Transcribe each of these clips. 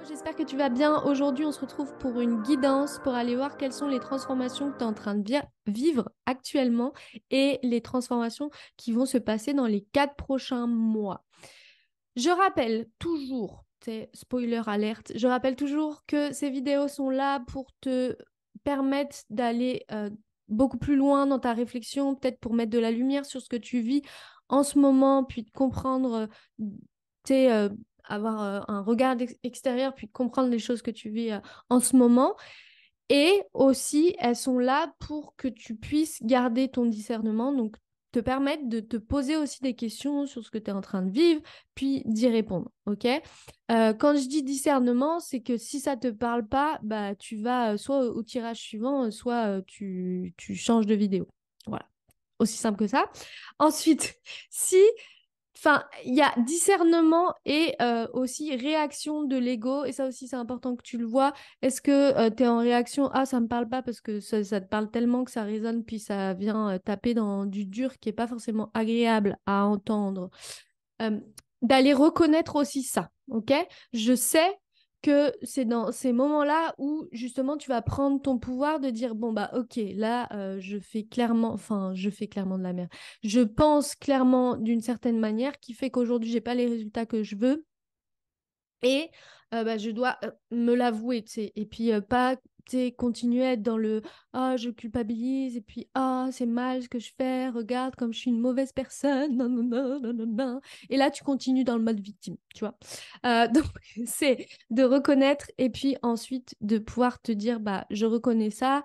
J'espère que tu vas bien. Aujourd'hui, on se retrouve pour une guidance pour aller voir quelles sont les transformations que tu es en train de vivre actuellement et les transformations qui vont se passer dans les 4 prochains mois. Je rappelle toujours, c'est spoiler alerte, je rappelle toujours que ces vidéos sont là pour te permettre d'aller beaucoup plus loin dans ta réflexion, peut-être pour mettre de la lumière sur ce que tu vis en ce moment, puis de comprendre, tu sais, avoir un regard extérieur, puis de comprendre les choses que tu vis en ce moment. Et aussi, elles sont là pour que tu puisses garder ton discernement, donc te permettre de te poser aussi des questions sur ce que tu es en train de vivre, puis d'y répondre, ok? Quand je dis discernement, c'est que si ça te parle pas, bah, tu vas soit au tirage suivant, soit tu changes de vidéo. Voilà, aussi simple que ça. Ensuite, si Enfin, il y a discernement et aussi réaction de l'ego. Et ça aussi, c'est important que tu le vois. Est-ce que tu es en réaction? Ah, ça me parle pas parce que ça te parle tellement que ça résonne, puis ça vient taper dans du dur qui est pas forcément agréable à entendre. Euh, D'aller reconnaître aussi ça, ok? Je sais que c'est dans ces moments-là où justement tu vas prendre ton pouvoir de dire bon bah ok là je fais clairement de la merde. Je pense clairement d'une certaine manière qui fait qu'aujourd'hui j'ai pas les résultats que je veux et bah, je dois me l'avouer, tu sais. Et puis pas, tu sais, continuer à être dans le ah je culpabilise et puis ah c'est mal ce que je fais, regarde comme je suis une mauvaise personne, non, non, non, non, non, non. Et là tu continues dans le mode victime, tu vois. Donc c'est de reconnaître et puis ensuite de pouvoir te dire bah je reconnais ça.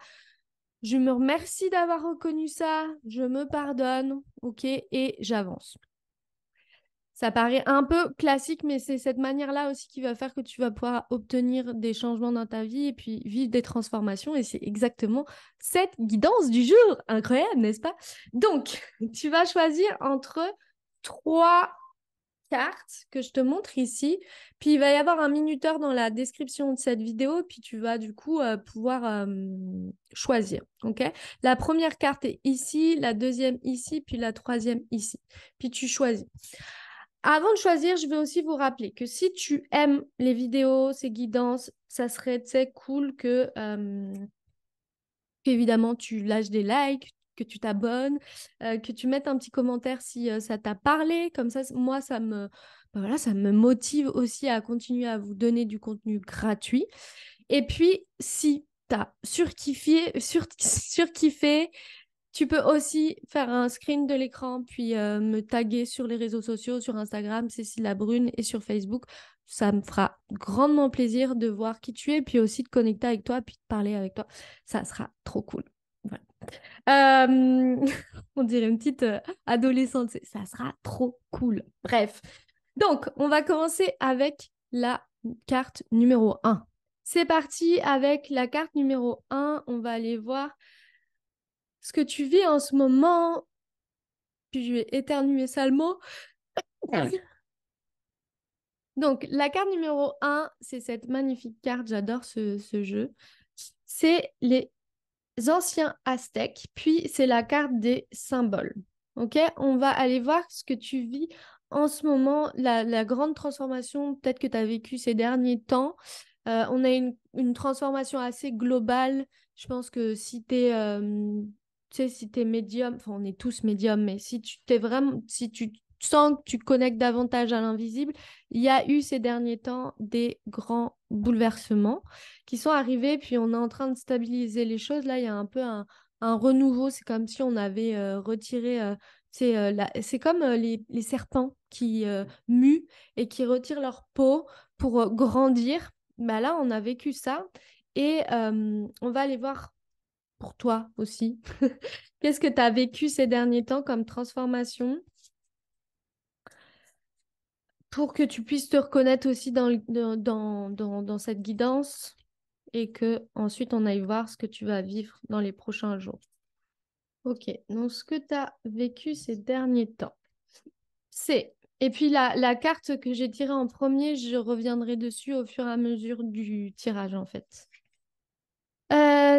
Je me remercie d'avoir reconnu ça, je me pardonne, ok, et j'avance. Ça paraît un peu classique, mais c'est cette manière-là aussi qui va faire que tu vas pouvoir obtenir des changements dans ta vie et puis vivre des transformations. Et c'est exactement cette guidance du jour. Incroyable, n'est-ce pas? Donc, tu vas choisir entre 3 cartes que je te montre ici. Puis il va y avoir un minuteur dans la description de cette vidéo. Puis tu vas du coup pouvoir choisir. Ok? La première carte est ici, la deuxième ici, puis la troisième ici. Puis tu choisis. Avant de choisir, je vais aussi vous rappeler que si tu aimes les vidéos, ces guidances, ça serait cool qu'évidemment tu lâches des likes, que tu t'abonnes, que tu mettes un petit commentaire si ça t'a parlé. Comme ça, moi, bah voilà, ça me motive aussi à continuer à vous donner du contenu gratuit. Et puis, si tu as surkiffé, tu peux aussi faire un screen de l'écran, puis me taguer sur les réseaux sociaux, sur Instagram, Cécile Labrune, et sur Facebook. Ça me fera grandement plaisir de voir qui tu es, puis aussi de connecter avec toi, puis de parler avec toi. Ça sera trop cool. Voilà. On dirait une petite adolescente. Ça sera trop cool. Bref. Donc, on va commencer avec la carte numéro 1. C'est parti avec la carte numéro 1. On va aller voir ce que tu vis en ce moment. Puis je vais éternuer salement. Donc, la carte numéro 1, c'est cette magnifique carte. J'adore ce jeu. C'est les anciens Aztèques. Puis, c'est la carte des symboles. OK? On va aller voir ce que tu vis en ce moment, la grande transformation peut-être que tu as vécue ces derniers temps. On a une transformation assez globale. Je pense que si tu es, tu sais, si t'es médium, enfin on est tous médiums, mais si tu t'es vraiment, si tu sens que tu connectes davantage à l'invisible, il y a eu ces derniers temps des grands bouleversements qui sont arrivés, puis on est en train de stabiliser les choses. Là, il y a un peu un renouveau. C'est comme si on avait retiré, c'est comme les serpents qui muent et qui retirent leur peau pour grandir. Bah là, on a vécu ça et on va aller voir pour toi aussi. Qu'est-ce que tu as vécu ces derniers temps comme transformation pour que tu puisses te reconnaître aussi dans cette guidance et que ensuite on aille voir ce que tu vas vivre dans les prochains jours. Ok, donc ce que tu as vécu ces derniers temps, c'est... Et puis la carte que j'ai tirée en premier, je reviendrai dessus au fur et à mesure du tirage en fait.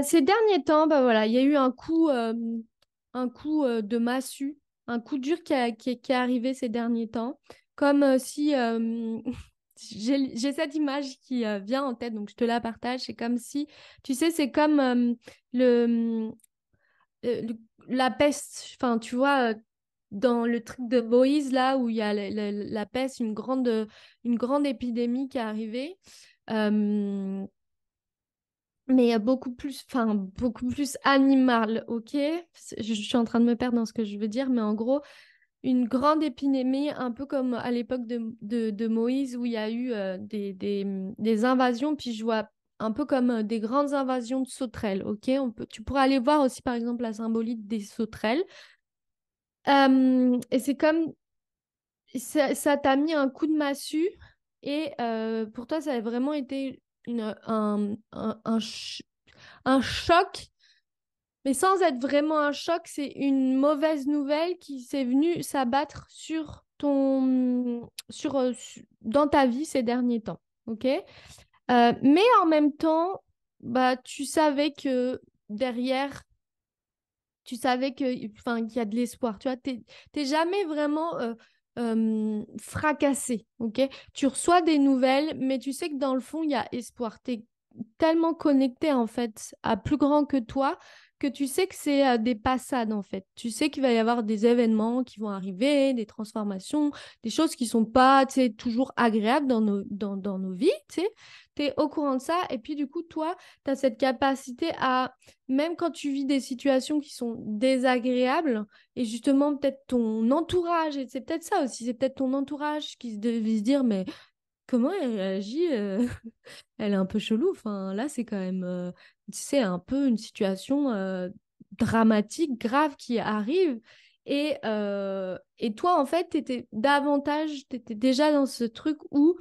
Ces derniers temps, bah voilà, il y a eu un coup de massue, un coup dur qui est arrivé ces derniers temps, comme si j'ai cette image qui vient en tête, donc je te la partage. C'est comme si, tu sais, c'est comme le, la peste. Enfin, tu vois, dans le truc de Moïse, là, où il y a la peste, une grande épidémie qui est arrivée. Euh, mais beaucoup plus animal, ok? Je suis en train de me perdre dans ce que je veux dire, mais en gros, une grande épidémie, un peu comme à l'époque de Moïse, où il y a eu des invasions, puis je vois un peu comme des grandes invasions de sauterelles, ok? Tu pourrais aller voir aussi, par exemple, la symbolique des sauterelles. Et c'est comme, ça t'a mis un coup de massue, et pour toi, ça a vraiment été un choc, mais sans être vraiment un choc, c'est une mauvaise nouvelle qui s'est venue s'abattre sur dans ta vie ces derniers temps, ok? Mais en même temps, bah, tu savais que derrière, enfin, qu'il y a de l'espoir, tu vois, t'es jamais vraiment fracassé, ok? Tu reçois des nouvelles, mais tu sais que dans le fond, il y a espoir. T'es tellement connecté en fait à plus grand que toi que tu sais que c'est des passades en fait. Tu sais qu'il va y avoir des événements qui vont arriver, des transformations, des choses qui sont pas, tu sais, toujours agréables dans nos vies, tu sais. Tu es au courant de ça et puis du coup, toi, tu as cette capacité à, même quand tu vis des situations qui sont désagréables, et justement peut-être ton entourage, et c'est peut-être ça aussi, c'est peut-être ton entourage qui devait se dire, mais comment elle réagit elle est un peu chelou. Enfin, là, c'est quand même, tu sais, un peu une situation dramatique, grave qui arrive. Et toi, en fait, tu étais déjà dans ce truc où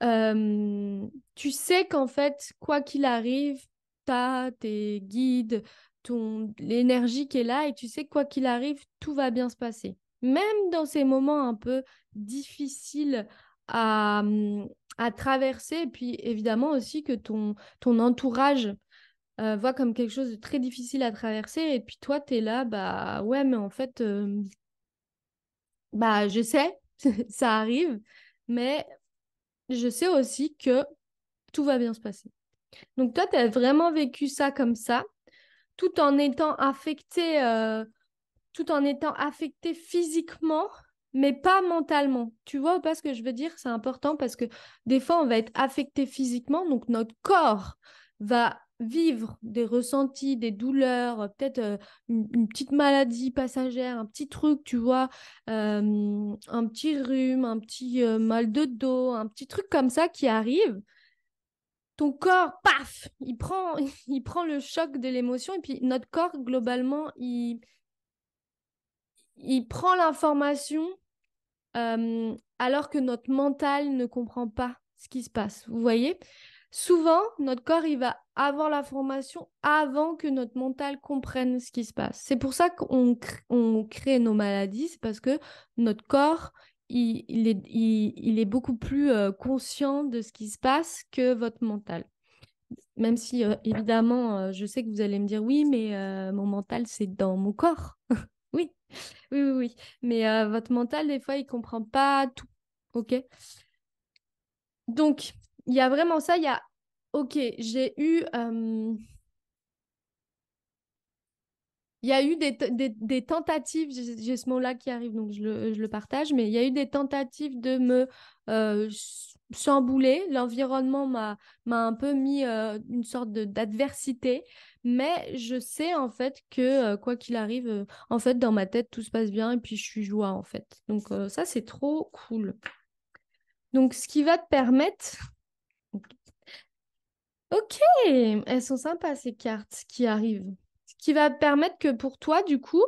tu sais qu'en fait, quoi qu'il arrive, tu as tes guides, l'énergie qui est là, et tu sais que quoi qu'il arrive, tout va bien se passer. Même dans ces moments un peu difficiles à, à traverser, et puis évidemment aussi que ton entourage voit comme quelque chose de très difficile à traverser, et puis toi, tu es là, bah ouais, mais en fait, bah je sais, ça arrive, mais je sais aussi que tout va bien se passer. Donc toi, tu as vraiment vécu ça comme ça, tout en étant affecté, tout en étant affecté physiquement, mais pas mentalement. Tu vois pas ce que je veux dire? C'est important parce que des fois, on va être affecté physiquement, donc notre corps va vivre des ressentis, des douleurs, peut-être une petite maladie passagère, un petit truc, tu vois, un petit rhume, un petit mal de dos, un petit truc comme ça qui arrive. Ton corps, paf, il prend le choc de l'émotion, et puis notre corps, globalement, il prend l'information alors que notre mental ne comprend pas ce qui se passe. Vous voyez? Souvent, notre corps, il va avoir l'information avant que notre mental comprenne ce qui se passe. C'est pour ça on crée nos maladies, c'est parce que notre corps, il est beaucoup plus conscient de ce qui se passe que votre mental. Même si, évidemment, je sais que vous allez me dire, oui, mais mon mental, c'est dans mon corps. Oui, oui, oui, oui. Mais votre mental, des fois, il comprend pas tout. OK? Donc, il y a vraiment ça. OK, il y a eu des tentatives, j'ai ce mot-là qui arrive, donc je le partage, mais il y a eu des tentatives de me chambouler. L'environnement m'a un peu mis une sorte d'adversité, mais je sais en fait que quoi qu'il arrive, en fait, dans ma tête, tout se passe bien et puis je suis joie en fait. Donc ça, c'est trop cool. Donc, ce qui va te permettre... Ok, elles sont sympas ces cartes qui arrivent. Ce qui va te permettre que pour toi, du coup,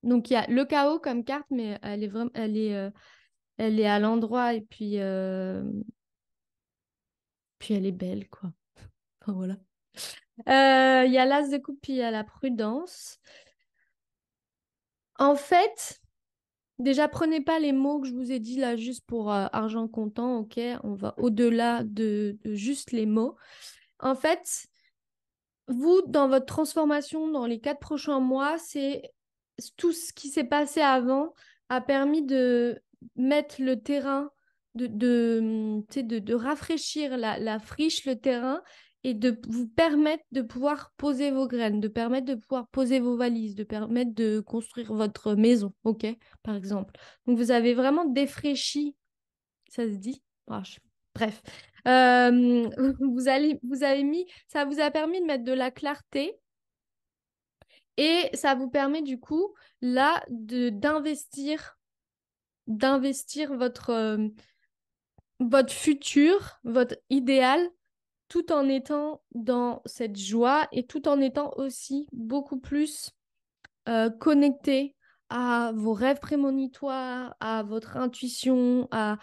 donc il y a le chaos comme carte, mais elle est à l'endroit et puis elle est belle, quoi. Enfin voilà. Il y a l'as de coupe, puis il y a la prudence. En fait, déjà, prenez pas les mots que je vous ai dit là juste pour argent comptant, ok? On va au-delà de juste les mots. En fait, vous, dans votre transformation dans les 4 prochains mois, c'est tout ce qui s'est passé avant a permis de mettre le terrain de rafraîchir la friche, le terrain, et de vous permettre de pouvoir poser vos graines, de permettre de pouvoir poser vos valises, de permettre de construire votre maison, ok, par exemple. Donc vous avez vraiment défraîchi, ça se dit? Bref. Vous avez mis, ça vous a permis de mettre de la clarté et ça vous permet du coup là d'investir votre futur, votre idéal, tout en étant dans cette joie et tout en étant aussi beaucoup plus connecté à vos rêves prémonitoires, à votre intuition, à,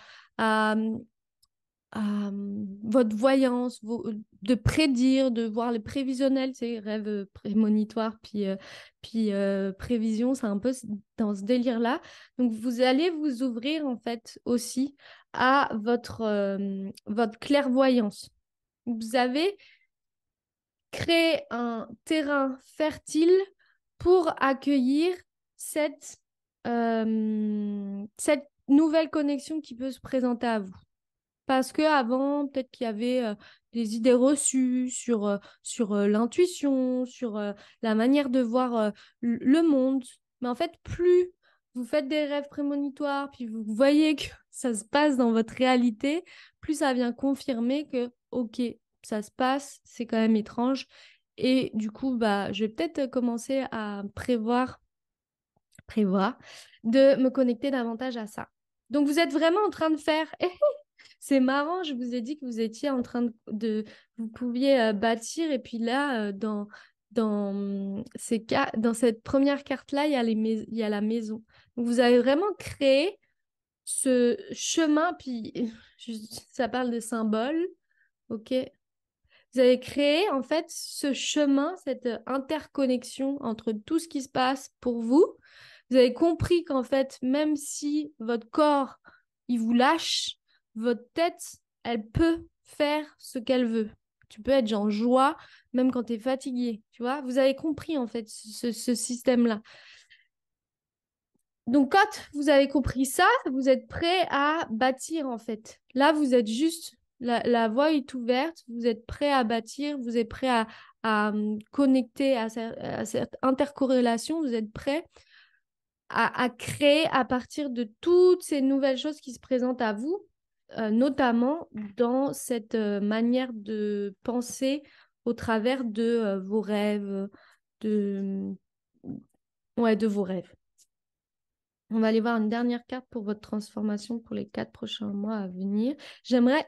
votre voyance, de prédire, de voir les prévisionnels, c'est rêves prémonitoires, puis prévision, c'est un peu dans ce délire-là. Donc, vous allez vous ouvrir en fait aussi à votre clairvoyance. Vous avez créé un terrain fertile pour accueillir cette nouvelle connexion qui peut se présenter à vous. Parce qu'avant, peut-être qu'il y avait des idées reçues sur l'intuition, sur la manière de voir le monde. Mais en fait, plus vous faites des rêves prémonitoires, puis vous voyez que ça se passe dans votre réalité, plus ça vient confirmer que, ok, ça se passe, c'est quand même étrange. Et du coup, bah, je vais peut-être commencer à prévoir de me connecter davantage à ça. Donc, vous êtes vraiment en train de faire c'est marrant, je vous ai dit que vous étiez en train vous pouviez bâtir, et puis là, dans cette première carte-là, il y a la maison. Donc, vous avez vraiment créé ce chemin, puis ça parle de symbole, ok? Vous avez créé en fait ce chemin, cette interconnexion entre tout ce qui se passe pour vous. Vous avez compris qu'en fait, même si votre corps, il vous lâche, votre tête, elle peut faire ce qu'elle veut. Tu peux être en joie, même quand tu es fatigué, tu vois. Vous avez compris en fait ce système-là. Donc, quand vous avez compris ça, vous êtes prêt à bâtir, en fait. Là, vous êtes juste, la voie est ouverte, vous êtes prêt à bâtir, vous êtes prêt à connecter à cette intercorrélation, vous êtes prêt à créer à partir de toutes ces nouvelles choses qui se présentent à vous, notamment dans cette manière de penser au travers de vos rêves, de, ouais, de vos rêves. On va aller voir une dernière carte pour votre transformation pour les 4 prochains mois à venir. J'aimerais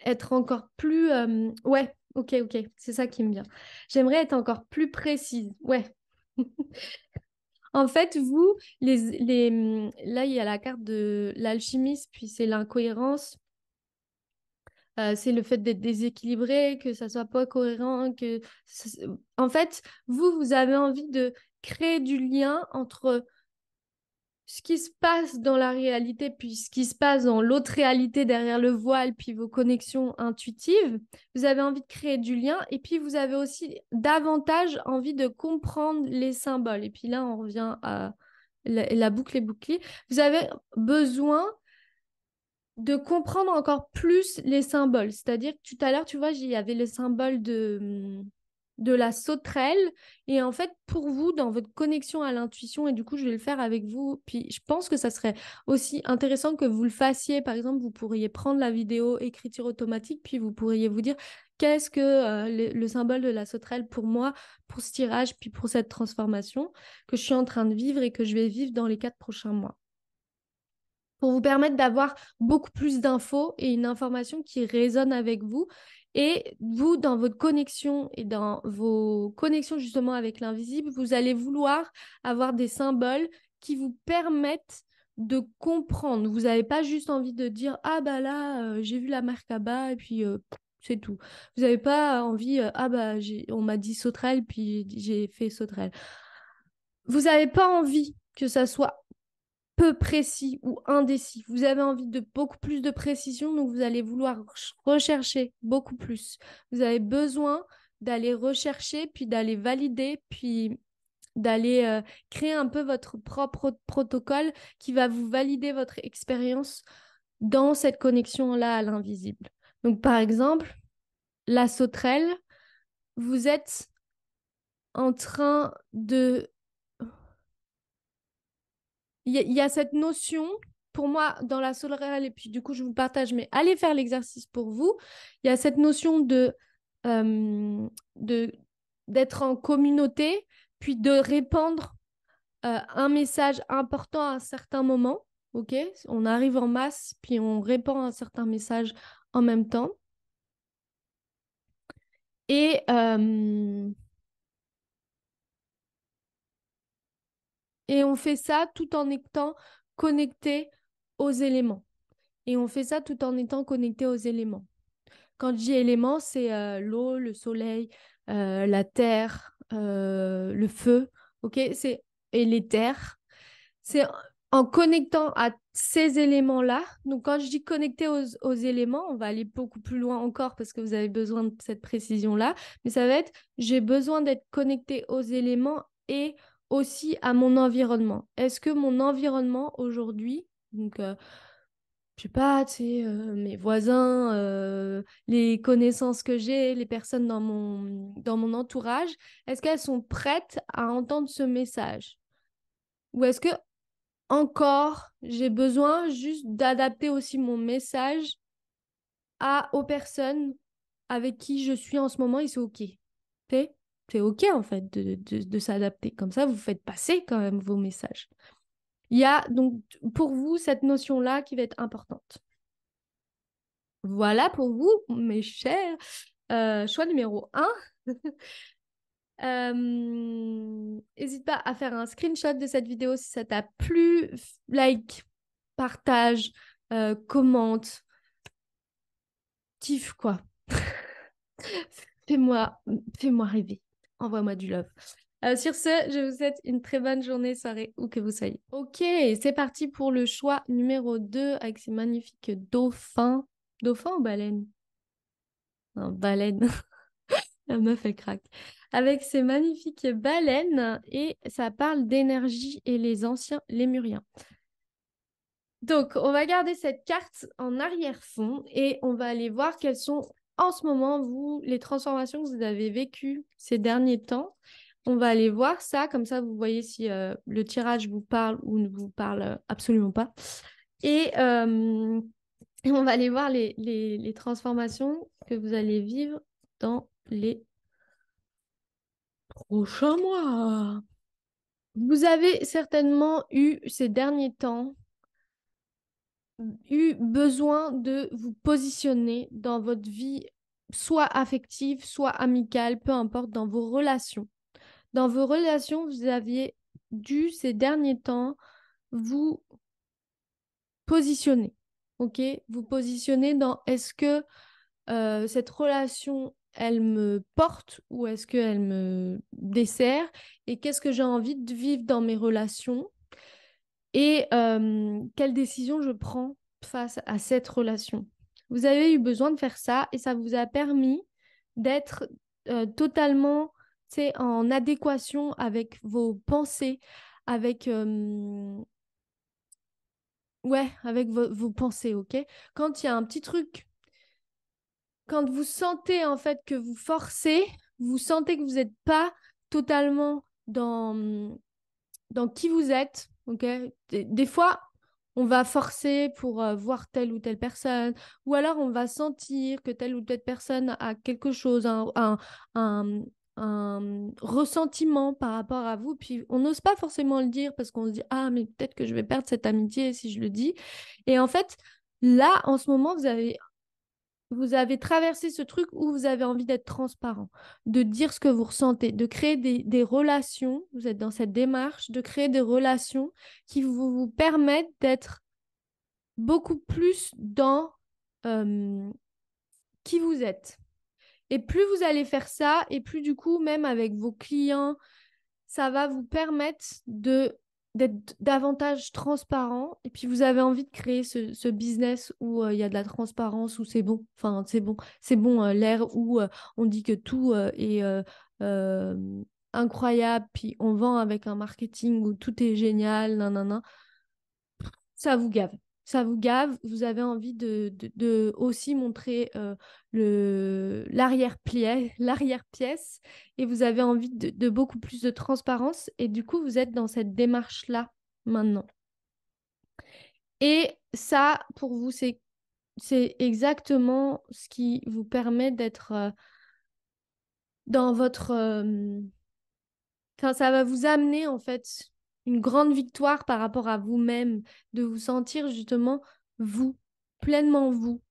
être encore plus... Ouais, ok, c'est ça qui me vient. J'aimerais être encore plus précise. Ouais. En fait, vous, là, il y a la carte de l'alchimiste, puis c'est l'incohérence. C'est le fait d'être déséquilibré, que ça soit pas cohérent, En fait, vous avez envie de créer du lien entre ce qui se passe dans la réalité, puis ce qui se passe dans l'autre réalité derrière le voile, puis vos connexions intuitives, vous avez envie de créer du lien, et puis vous avez aussi davantage envie de comprendre les symboles. Et puis là, on revient à la boucle est bouclée. Vous avez besoin de comprendre encore plus les symboles. C'est-à-dire que tout à l'heure, tu vois, il y avait le symbole de la sauterelle. Et en fait, pour vous, dans votre connexion à l'intuition, et du coup, je vais le faire avec vous. Puis, je pense que ça serait aussi intéressant que vous le fassiez. Par exemple, vous pourriez prendre la vidéo écriture automatique, puis vous pourriez vous dire qu'est-ce que le symbole de la sauterelle pour moi, pour ce tirage, puis pour cette transformation que je suis en train de vivre et que je vais vivre dans les 4 prochains mois, pour vous permettre d'avoir beaucoup plus d'infos et une information qui résonne avec vous. Et vous, dans votre connexion et dans vos connexions justement avec l'invisible, vous allez vouloir avoir des symboles qui vous permettent de comprendre. Vous n'avez pas juste envie de dire ah bah là j'ai vu la Merkaba et puis c'est tout. Vous n'avez pas envie ah bah on m'a dit sauterelle puis j'ai fait sauterelle. Vous n'avez pas envie que ça soit peu précis ou indécis. Vous avez envie de beaucoup plus de précision, donc vous allez vouloir rechercher beaucoup plus. Vous avez besoin d'aller rechercher, puis d'aller valider, puis d'aller créer un peu votre propre protocole qui va vous valider votre expérience dans cette connexion-là à l'invisible. Donc, par exemple, la sauterelle, vous êtes en train de... Il y a cette notion, pour moi, dans la sauterelle, et puis du coup, je vous partage, mais allez faire l'exercice pour vous. Il y a cette notion euh, de, d'être en communauté, puis de répandre un message important à un certain moment. OK? On arrive en masse, puis on répand un certain message en même temps. Et, euh, et on fait ça tout en étant connecté aux éléments. Et on fait ça tout en étant connecté aux éléments. Quand je dis éléments, c'est l'eau, le soleil, la terre, le feu, ok? Et l'éther. C'est en connectant à ces éléments-là. Donc, quand je dis connecter aux éléments, on va aller beaucoup plus loin encore parce que vous avez besoin de cette précision-là. Mais ça va être, j'ai besoin d'être connecté aux éléments et aussi à mon environnement. Est-ce que mon environnement aujourd'hui, donc je sais pas, tu sais, mes voisins, les connaissances que j'ai, les personnes dans mon entourage, est-ce qu'elles sont prêtes à entendre ce message? Ou est-ce que encore, j'ai besoin juste d'adapter aussi mon message aux personnes avec qui je suis en ce moment et c'est OK. C'est c'est OK en fait de s'adapter. Comme ça, vous faites passer quand même vos messages. Il y a donc pour vous cette notion-là qui va être importante. Voilà pour vous, mes chers. Choix numéro 1. N'hésite pas à faire un screenshot de cette vidéo si ça t'a plu. Like, partage, commente, kiffe quoi. Fais-moi, fais-moi rêver. Envoie-moi du love. Sur ce, je vous souhaite une très bonne journée, soirée, où que vous soyez. Ok, c'est parti pour le choix numéro 2 avec ces magnifiques dauphins. Dauphins ou baleines? Non, baleine. La meuf, elle craque. Avec ces magnifiques baleines et ça parle d'énergie et les anciens lémuriens. Donc, on va garder cette carte en arrière-fond et on va aller voir quelles sont en ce moment, vous, les transformations que vous avez vécues ces derniers temps. On va aller voir ça, comme ça vous voyez si le tirage vous parle ou ne vous parle absolument pas. Et on va aller voir les transformations que vous allez vivre dans les prochains mois. Vous avez certainement eu ces derniers temps eu besoin de vous positionner dans votre vie, soit affective, soit amicale, peu importe, dans vos relations. Dans vos relations, vous aviez dû ces derniers temps vous positionner. Ok? Vous positionner dans est-ce que cette relation, elle me porte ou est-ce qu'elle me dessert? Et qu'est-ce que j'ai envie de vivre dans mes relations? Et quelle décision je prends face à cette relation. Vous avez eu besoin de faire ça et ça vous a permis d'être totalement, tu sais, en adéquation avec vos pensées, avec, ouais, avec vos pensées, ok? Quand il y a un petit truc, quand vous sentez en fait que vous forcez, vous sentez que vous n'êtes pas totalement dans qui vous êtes, ok? Des fois, on va forcer pour voir telle ou telle personne, ou alors on va sentir que telle ou telle personne a quelque chose, un- un ressentiment par rapport à vous, puis on n'ose pas forcément le dire parce qu'on se dit, ah, mais peut-être que je vais perdre cette amitié si je le dis. Et en fait, là, en ce moment, vous avez traversé ce truc où vous avez envie d'être transparent, de dire ce que vous ressentez, de créer des relations. Vous êtes dans cette démarche de créer des relations qui vous permettent d'être beaucoup plus dans euh, qui vous êtes. Et plus vous allez faire ça, et plus du coup, même avec vos clients, ça va vous permettre d'être davantage transparent. Et puis, vous avez envie de créer ce business où il y a de la transparence, où c'est bon. Enfin, c'est bon, l'ère où on dit que tout est euh, incroyable, puis on vend avec un marketing où tout est génial, nanana. Ça vous gave. ça vous gave, vous avez envie de aussi montrer l'arrière-pièce et vous avez envie de beaucoup plus de transparence et du coup, vous êtes dans cette démarche-là maintenant. Et ça, pour vous, c'est exactement ce qui vous permet d'être dans votre... Enfin, ça va vous amener en fait une grande victoire par rapport à vous-même, de vous sentir justement vous, pleinement vous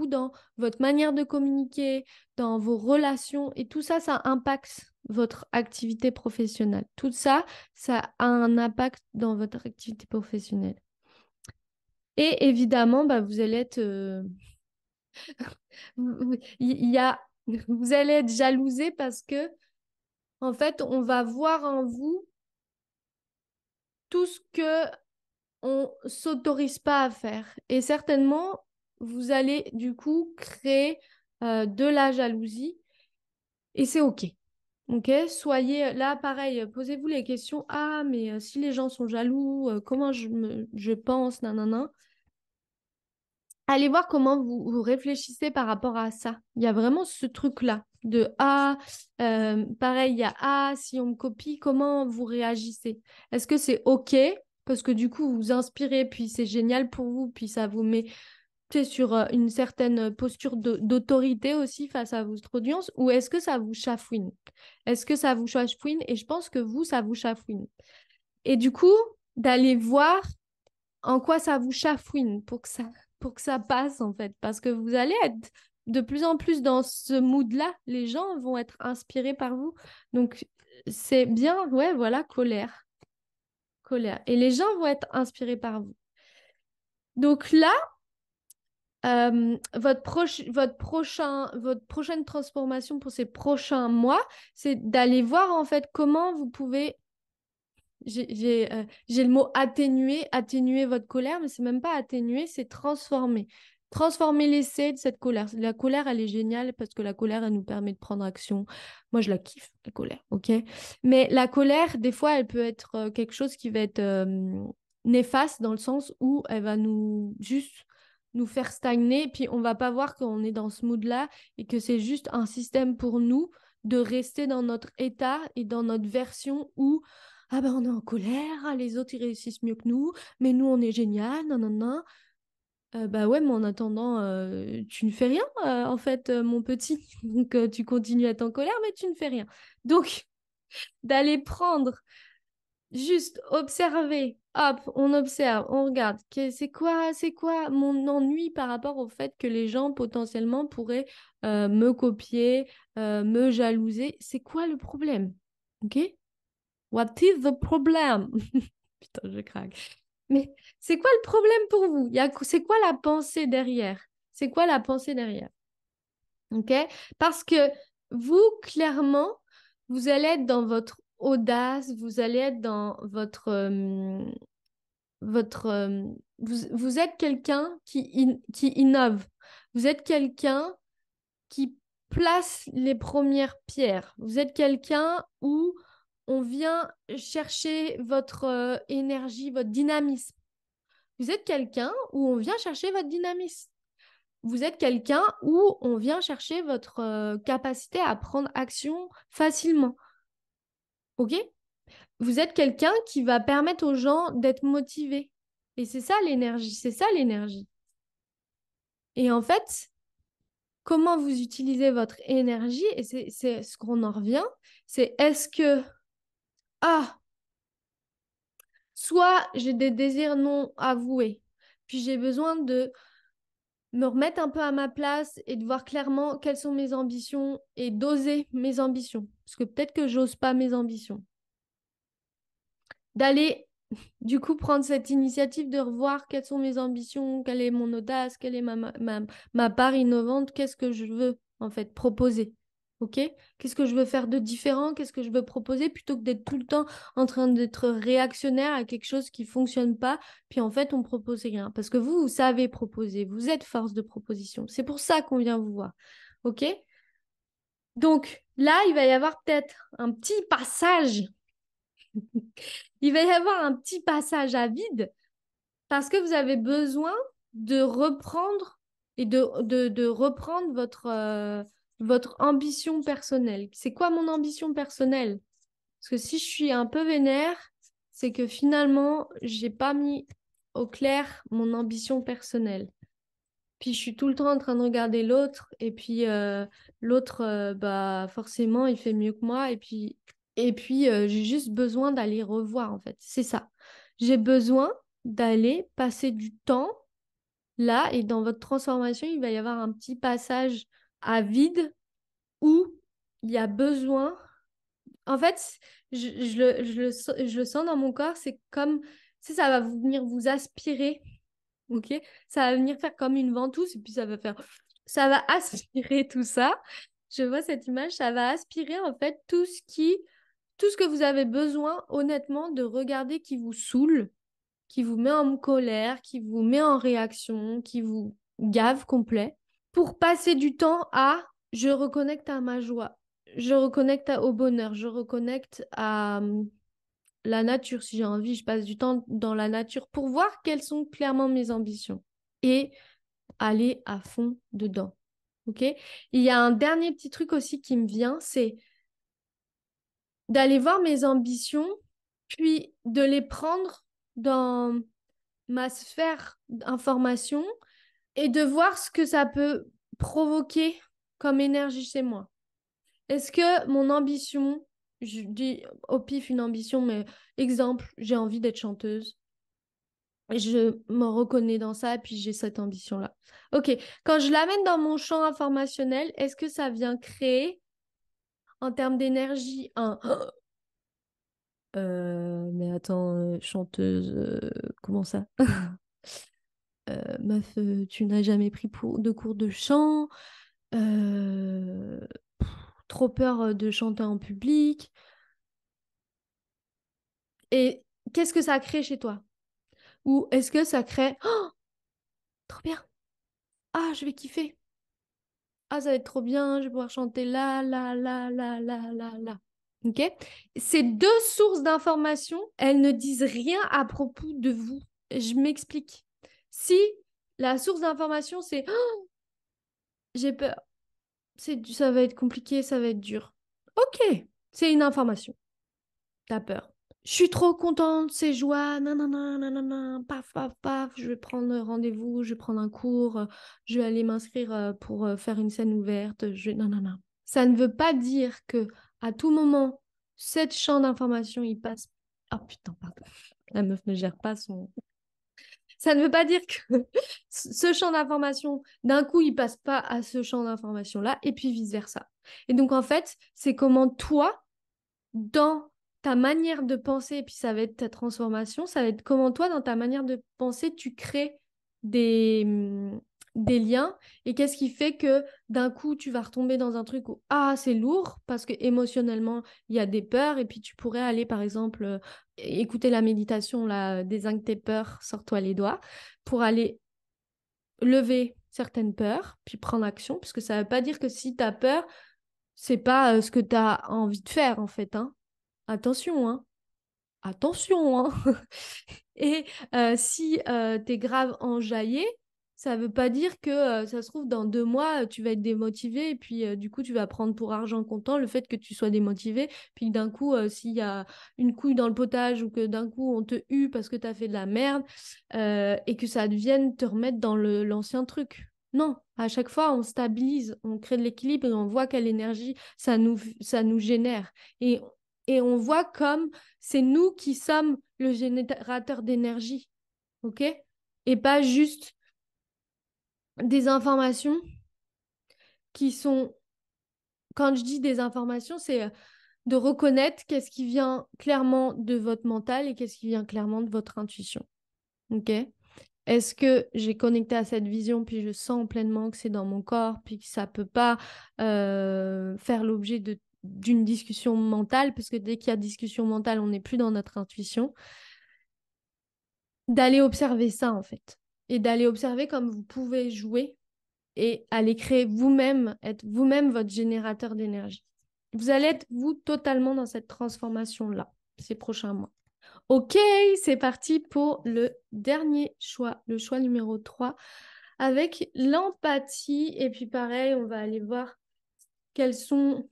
dans votre manière de communiquer, dans vos relations et tout ça, ça impacte votre activité professionnelle. Tout ça, ça a un impact dans votre activité professionnelle. Et évidemment, bah, vous allez être, il y a, vous allez être jalousé parce que en fait, on va voir en vous tout ce que on s'autorise pas à faire. Et certainement, vous allez du coup créer de la jalousie et c'est OK. OK? Soyez là, pareil, posez-vous les questions. Ah, mais si les gens sont jaloux, comment je pense, nanana. Allez voir comment vous réfléchissez par rapport à ça. Il y a vraiment ce truc-là de ah, pareil, il y a ah, si on me copie, comment vous réagissez? Est-ce que c'est OK? Parce que du coup, vous vous inspirez, puis c'est génial pour vous, puis ça vous met tu sais, sur une certaine posture d'autorité aussi face à votre audience, ou est-ce que ça vous chafouine? Est-ce que ça vous chafouine? Et je pense que vous, ça vous chafouine. Et du coup, d'aller voir en quoi ça vous chafouine pour que ça passe en fait. Parce que vous allez être de plus en plus dans ce mood-là. Les gens vont être inspirés par vous. Donc, c'est bien, ouais, voilà, colère. Colère. Et les gens vont être inspirés par vous. Donc là, votre prochaine transformation pour ces prochains mois, c'est d'aller voir en fait comment vous pouvez j'ai le mot atténuer votre colère, mais c'est même pas atténuer, c'est transformer. Transformer l'essai de cette colère. La colère, elle est géniale parce que la colère, elle nous permet de prendre action. Moi, je la kiffe, la colère, ok? Mais la colère, des fois, elle peut être quelque chose qui va être néfaste dans le sens où elle va juste nous faire stagner, puis on va pas voir qu'on est dans ce mood-là et que c'est juste un système pour nous de rester dans notre état et dans notre version où ah ben on est en colère, ah, les autres ils réussissent mieux que nous, mais nous on est génial, non non non. Bah ouais, mais en attendant, tu ne fais rien en fait, mon petit. Donc tu continues à être en colère, mais tu ne fais rien. Donc d'aller prendre, juste observer, hop, on observe, on regarde. C'est quoi mon ennui par rapport au fait que les gens potentiellement pourraient me copier, me jalouser. C'est quoi le problème? Ok? What is the problem? Putain, je craque. Mais c'est quoi le problème pour vous? C'est quoi la pensée derrière? C'est quoi la pensée derrière? OK? Parce que vous, clairement, vous allez être dans votre audace, vous allez être dans votre vous êtes quelqu'un qui innove. Vous êtes quelqu'un qui place les premières pierres. Vous êtes quelqu'un où on vient chercher votre énergie, votre dynamisme. Vous êtes quelqu'un où on vient chercher votre dynamisme. Vous êtes quelqu'un où on vient chercher votre capacité à prendre action facilement. OK? Vous êtes quelqu'un qui va permettre aux gens d'être motivés. Et c'est ça l'énergie, c'est ça l'énergie. Et en fait, comment vous utilisez votre énergie, et c'est ce qu'on en revient, c'est est-ce que, ah, soit j'ai des désirs non avoués, puis j'ai besoin de me remettre un peu à ma place et de voir clairement quelles sont mes ambitions et d'oser mes ambitions. Parce que peut-être que j'ose pas mes ambitions. D'aller du coup prendre cette initiative de revoir quelles sont mes ambitions, quelle est mon audace, quelle est ma part innovante, qu'est-ce que je veux en fait proposer. OK? Qu'est-ce que je veux faire de différent? Qu'est-ce que je veux proposer plutôt que d'être tout le temps en train d'être réactionnaire à quelque chose qui fonctionne pas, puis en fait on propose rien. Parce que vous savez proposer, vous êtes force de proposition. C'est pour ça qu'on vient vous voir. OK? Donc là, il va y avoir peut-être un petit passage il va y avoir un petit passage à vide Parce que vous avez besoin de reprendre et de reprendre votre ambition personnelle. C'est quoi mon ambition personnelle? Parce que si je suis un peu vénère, c'est que finalement, j'ai pas mis au clair mon ambition personnelle. Puis je suis tout le temps en train de regarder l'autre, et puis l'autre, bah forcément, il fait mieux que moi, et puis j'ai juste besoin d'aller revoir, en fait. C'est ça. J'ai besoin d'aller passer du temps là, et dans votre transformation, il va y avoir un petit passage à vide où il y a besoin. En fait, je le sens dans mon corps, c'est comme si ça va venir vous aspirer, ok? Ça va venir faire comme une ventouse, et puis ça va aspirer tout ça. Je vois cette image, ça va aspirer en fait tout ce que vous avez besoin, honnêtement, de regarder qui vous saoule, qui vous met en colère, qui vous met en réaction, qui vous gave complet, pour passer du temps à je reconnecte à ma joie, je reconnecte au bonheur, je reconnecte à la nature. Si j'ai envie, je passe du temps dans la nature pour voir quelles sont clairement mes ambitions et aller à fond dedans. Ok? Il y a un dernier petit truc aussi qui me vient, c'est d'aller voir mes ambitions, puis de les prendre dans ma sphère d'information et de voir ce que ça peut provoquer comme énergie chez moi. Est-ce que mon ambition, je dis au pif une ambition, mais exemple, j'ai envie d'être chanteuse. Je me reconnais dans ça, puis j'ai cette ambition-là. Ok, quand je l'amène dans mon champ informationnel, est-ce que ça vient créer, en termes d'énergie, un mais attends, chanteuse, comment ça? Meuf, tu n'as jamais pris de cours de chant, euh, trop peur de chanter en public. Et qu'est-ce que ça crée chez toi? Ou est-ce que ça crée, oh, trop bien, ah, je vais kiffer, ah, ça va être trop bien, je vais pouvoir chanter là, là, là, là, là, là, là. Ok? Ces deux sources d'information, elles ne disent rien à propos de vous. Je m'explique. Si la source d'information, c'est oh, j'ai peur, ça va être compliqué, ça va être dur. Ok, c'est une information. T'as peur. Je suis trop contente, c'est joie, nanana, nanana, paf, paf, paf, je vais prendre rendez-vous, je vais prendre un cours, je vais aller m'inscrire pour faire une scène ouverte, nanana. Ça ne veut pas dire que à tout moment, cette champ d'information, il passe. Oh putain, pardon. La meuf ne gère pas son. Ça ne veut pas dire que ce champ d'information, d'un coup, il passe pas à ce champ d'information-là, et puis vice-versa. Et donc, en fait, c'est comment toi, dans ta manière de penser, et puis ça va être ta transformation, ça va être comment toi, dans ta manière de penser, tu crées des liens, et qu'est-ce qui fait que d'un coup, tu vas retomber dans un truc où, ah, c'est lourd, parce que émotionnellement, il y a des peurs, et puis tu pourrais aller, par exemple, écouter la méditation, là, désingue tes peurs, sors-toi les doigts, pour aller lever certaines peurs, puis prendre action, parce que ça ne veut pas dire que si tu as peur, c'est pas ce que tu as envie de faire, en fait, hein. Attention, hein. Attention, hein. Et si tu es grave enjaillé, ça veut pas dire que ça se trouve dans 2 mois, tu vas être démotivé et puis du coup, tu vas prendre pour argent comptant le fait que tu sois démotivé. Puis d'un coup, s'il y a une couille dans le potage ou que d'un coup, on te hue parce que tu as fait de la merde et que ça devienne te remettre dans l'ancien truc. Non, à chaque fois, on stabilise, on crée de l'équilibre et on voit quelle énergie ça nous génère. Et, et on voit comme c'est nous qui sommes le générateur d'énergie, ok? Et pas juste des informations qui sont, quand je dis des informations, c'est de reconnaître qu'est-ce qui vient clairement de votre mental et qu'est-ce qui vient clairement de votre intuition, ok? Est-ce que j'ai connecté à cette vision, puis je sens pleinement que c'est dans mon corps, puis que ça peut pas faire l'objet d'une discussion mentale, parce que dès qu'il y a discussion mentale, on n'est plus dans notre intuition. D'aller observer ça, en fait. Et d'aller observer comme vous pouvez jouer et aller créer vous-même, être vous-même votre générateur d'énergie. Vous allez être, vous, totalement dans cette transformation-là, ces prochains mois. Ok, c'est parti pour le dernier choix, le choix numéro 3, avec l'empathie. Et puis pareil, on va aller voir quels sont,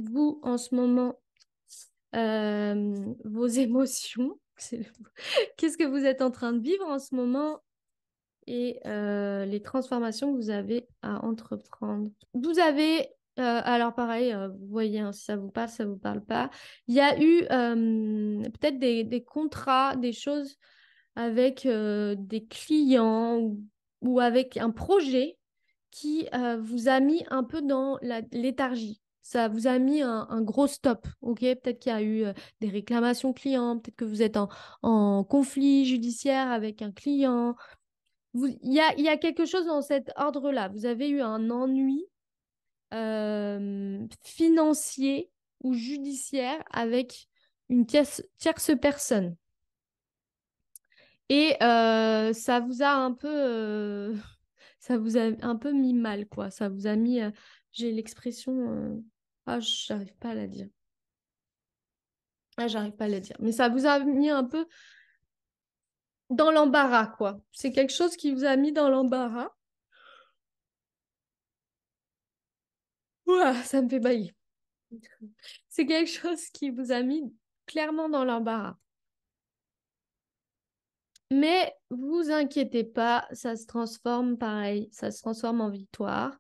vous, en ce moment, vos émotions. Qu'est-ce que vous êtes en train de vivre en ce moment et les transformations que vous avez à entreprendre. Vous avez, alors pareil, vous voyez, hein, si ça vous parle pas, il y a eu peut-être des contrats, des choses avec des clients ou avec un projet qui vous a mis un peu dans la léthargie. Ça vous a mis un gros stop, ok? Peut-être qu'il y a eu des réclamations clients, peut-être que vous êtes en conflit judiciaire avec un client, il y a quelque chose dans cet ordre-là. Vous avez eu un ennui financier ou judiciaire avec une tierce personne. Et ça vous a un peu, ça vous a un peu mis mal, quoi. Ça vous a mis, j'ai l'expression, ah, j'arrive pas à la dire. Ah, j'arrive pas à la dire. Mais ça vous a mis un peu dans l'embarras, quoi. C'est quelque chose qui vous a mis dans l'embarras. Ouah, ça me fait bailler. C'est quelque chose qui vous a mis clairement dans l'embarras. Mais vous inquiétez pas, ça se transforme pareil, ça se transforme en victoire,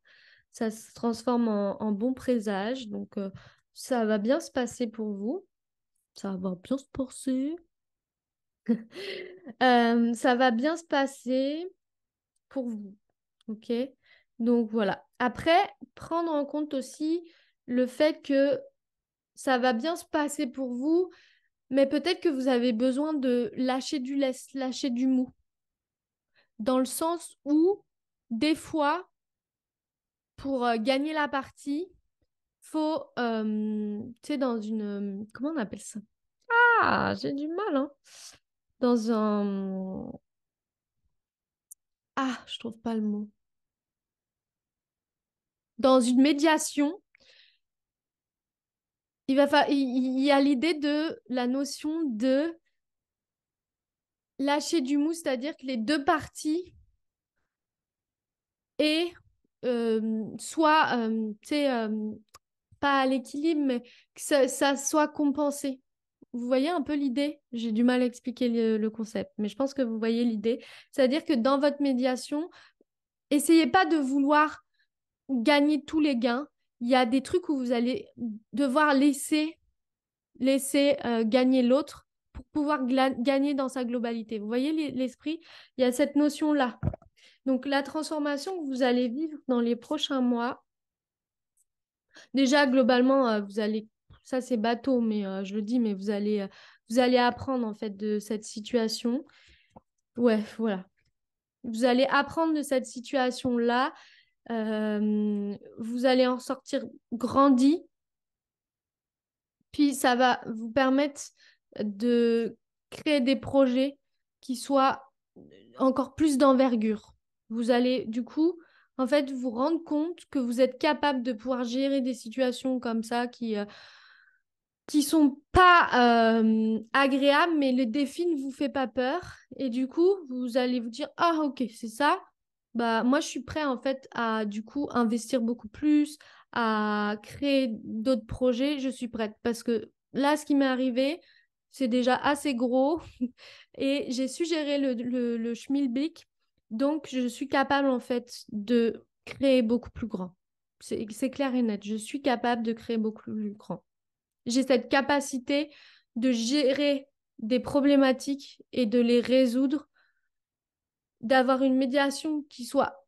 ça se transforme en bon présage. Donc, ça va bien se passer pour vous. Ça va bien se passer. Ça va bien se passer pour vous. OK? Donc, voilà. Après, prendre en compte aussi le fait que ça va bien se passer pour vous. Mais peut-être que vous avez besoin de lâcher du lest, lâcher du mou. Dans le sens où, des fois, pour gagner la partie, faut, tu sais, dans une... comment on appelle ça? Ah, j'ai du mal, hein. Dans un... Ah, je trouve pas le mot. Dans une médiation, il y a l'idée de la notion de lâcher du mou, c'est-à-dire que les deux parties aient soit, tu sais, pas à l'équilibre, mais que ça soit compensé. Vous voyez un peu l'idée? J'ai du mal à expliquer le concept, mais je pense que vous voyez l'idée. C'est-à-dire que dans votre médiation, essayez pas de vouloir gagner tous les gains. Il y a des trucs où vous allez devoir laisser gagner l'autre pour pouvoir gagner dans sa globalité. Vous voyez l'esprit? Il y a cette notion-là. Donc la transformation que vous allez vivre dans les prochains mois, déjà, globalement, vous allez, ça c'est bateau, mais je le dis, mais vous allez apprendre en fait de cette situation. Ouais, voilà. Vous allez apprendre de cette situation-là. Vous allez en sortir grandi. Puis ça va vous permettre de créer des projets qui soient encore plus d'envergure. Vous allez du coup, en fait, vous rendre compte que vous êtes capable de pouvoir gérer des situations comme ça qui sont pas agréables, mais le défi ne vous fait pas peur. Et du coup, vous allez vous dire, ah ok, c'est ça. Bah moi, je suis prêt en fait à du coup investir beaucoup plus, à créer d'autres projets. Je suis prête parce que là, ce qui m'est arrivé, c'est déjà assez gros et j'ai su gérer le schmilblick. Donc, je suis capable en fait de créer beaucoup plus grand. C'est clair et net. Je suis capable de créer beaucoup plus grand. J'ai cette capacité de gérer des problématiques et de les résoudre, d'avoir une médiation qui soit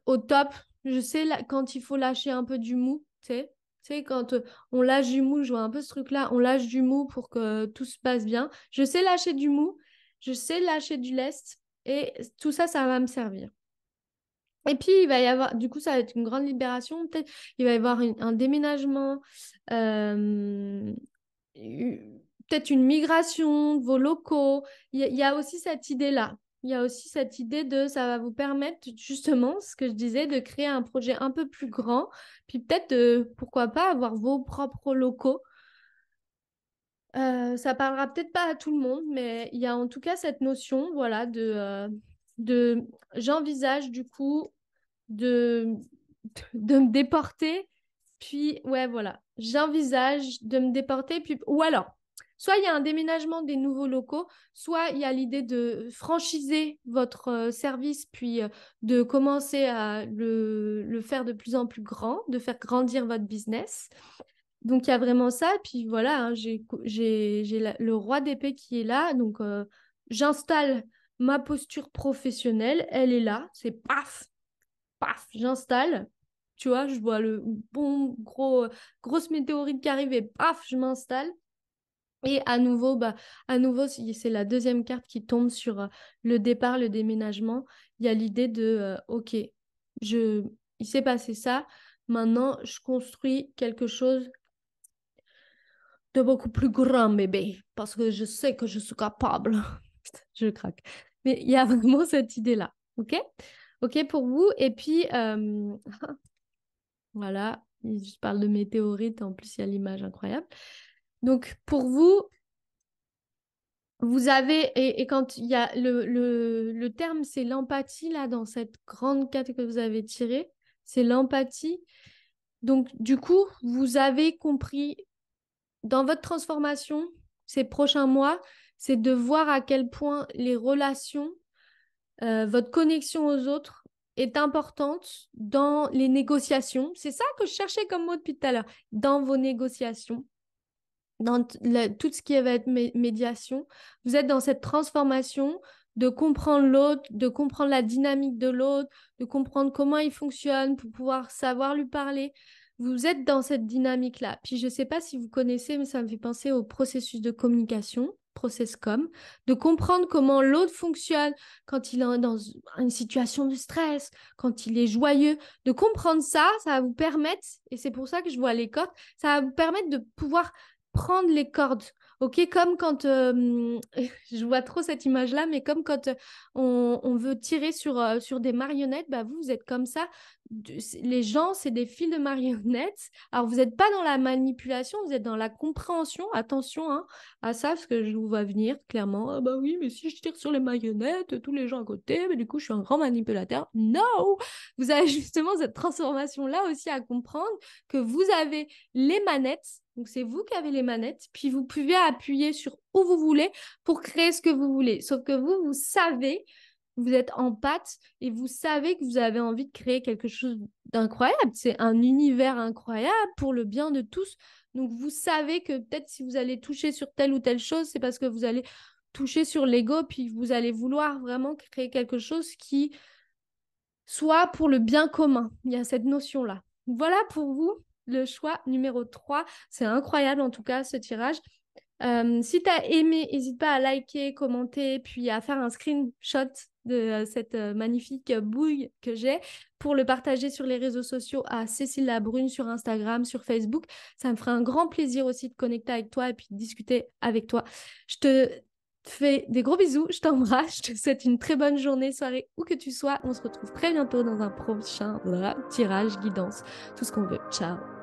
au top. Je sais quand il faut lâcher un peu du mou, tu sais. Tu sais, quand on lâche du mou, je vois un peu ce truc-là, on lâche du mou pour que tout se passe bien. Je sais lâcher du mou, je sais lâcher du lest, et tout ça, ça va me servir. Et puis, il va y avoir, du coup, ça va être une grande libération. Peut-être, il va y avoir un déménagement, euh, peut-être une migration de vos locaux. Il y a aussi cette idée-là. Il y a aussi cette idée de, ça va vous permettre, justement, ce que je disais, de créer un projet un peu plus grand. Puis peut-être, pourquoi pas, avoir vos propres locaux. Ça parlera peut-être pas à tout le monde, mais il y a en tout cas cette notion, voilà, de j'envisage du coup de, de me déporter, puis ouais, voilà, j'envisage de me déporter, puis ou alors, soit il y a un déménagement des nouveaux locaux, soit il y a l'idée de franchiser votre service, puis de commencer à le faire de plus en plus grand, de faire grandir votre business. Donc, il y a vraiment ça. Puis voilà, hein, j'ai le roi d'épée qui est là. Donc, j'installe ma posture professionnelle. Elle est là. C'est paf, paf, j'installe. Tu vois, je vois le bon grosse météorite qui arrive et paf, je m'installe. Et à nouveau, c'est la deuxième carte qui tombe sur le départ, le déménagement. Il y a l'idée de, OK, il s'est passé ça. Maintenant, je construis quelque chose de beaucoup plus grand, bébé, parce que je sais que je suis capable. Je craque. Mais il y a vraiment cette idée-là. OK? OK pour vous. Et puis, voilà, je parle de météorite, en plus, il y a l'image incroyable. Donc, pour vous, vous avez, et quand il y a le terme, c'est l'empathie, là, dans cette grande carte que vous avez tirée, c'est l'empathie. Donc, du coup, vous avez compris dans votre transformation, ces prochains mois, c'est de voir à quel point les relations, votre connexion aux autres est importante dans les négociations. C'est ça que je cherchais comme mot depuis tout à l'heure. Dans vos négociations, dans tout ce qui va être médiation, vous êtes dans cette transformation de comprendre l'autre, de comprendre la dynamique de l'autre, de comprendre comment il fonctionne pour pouvoir savoir lui parler. Vous êtes dans cette dynamique-là. Puis je ne sais pas si vous connaissez, mais ça me fait penser au processus de communication, process com, de comprendre comment l'autre fonctionne quand il est dans une situation de stress, quand il est joyeux. De comprendre ça, ça va vous permettre, et c'est pour ça que je vois les cordes, ça va vous permettre de pouvoir prendre les cordes. Ok, comme quand je vois trop cette image-là, mais comme quand on veut tirer sur des marionnettes, bah vous êtes comme ça. Les gens, c'est des fils de marionnettes. Alors, vous n'êtes pas dans la manipulation, vous êtes dans la compréhension. Attention hein, à ça, parce que je vous vois venir clairement. Ah bah oui, mais si je tire sur les marionnettes, tous les gens à côté, mais du coup, je suis un grand manipulateur. No! Vous avez justement cette transformation-là aussi à comprendre que vous avez les manettes. Donc, c'est vous qui avez les manettes, puis vous pouvez appuyer sur où vous voulez pour créer ce que vous voulez. Sauf que vous savez, vous êtes en pâte et vous savez que vous avez envie de créer quelque chose d'incroyable. C'est un univers incroyable pour le bien de tous. Donc, vous savez que peut-être si vous allez toucher sur telle ou telle chose, c'est parce que vous allez toucher sur l'ego, puis vous allez vouloir vraiment créer quelque chose qui soit pour le bien commun. Il y a cette notion-là. Voilà pour vous le choix numéro 3. C'est incroyable en tout cas ce tirage. Si tu as aimé, n'hésite pas à liker, commenter, puis à faire un screenshot de cette magnifique bouille que j'ai pour le partager sur les réseaux sociaux à Cécile Labrune sur Instagram, sur Facebook. Ça me ferait un grand plaisir aussi de connecter avec toi et puis de discuter avec toi. Je te fais des gros bisous, je t'embrasse, je te souhaite une très bonne journée, soirée, où que tu sois. On se retrouve très bientôt dans un prochain tirage, guidance, tout ce qu'on veut. Ciao.